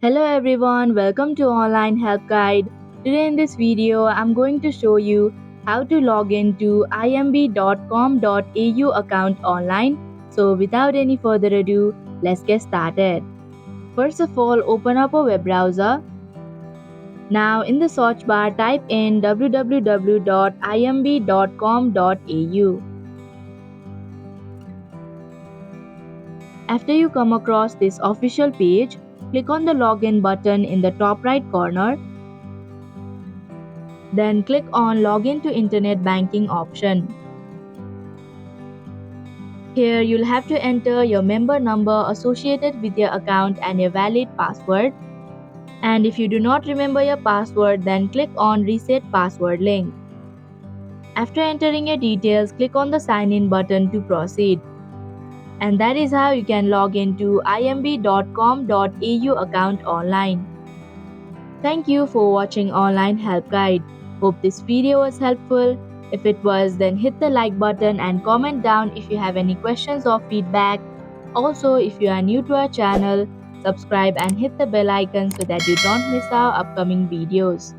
Hello everyone, welcome to Online Help Guide. Today in this video, I'm going to show you how to log into imb.com.au account online. So without any further ado, let's get started. First of all, open up a web browser. Now in the search bar, type in www.imb.com.au. After you come across this official page, click on the login button in the top right corner. Then click on Login to Internet Banking option. Here you'll have to enter your member number associated with your account and a valid password. And if you do not remember your password, then click on Reset Password link. After entering your details, click on the Sign In button to proceed. And that is how you can log into imb.com.au account online. Thank you for watching Online Help Guide. Hope this video was helpful. If it was, then hit the like button and comment down if you have any questions or feedback. Also, if you are new to our channel, subscribe and hit the bell icon so that you don't miss our upcoming videos.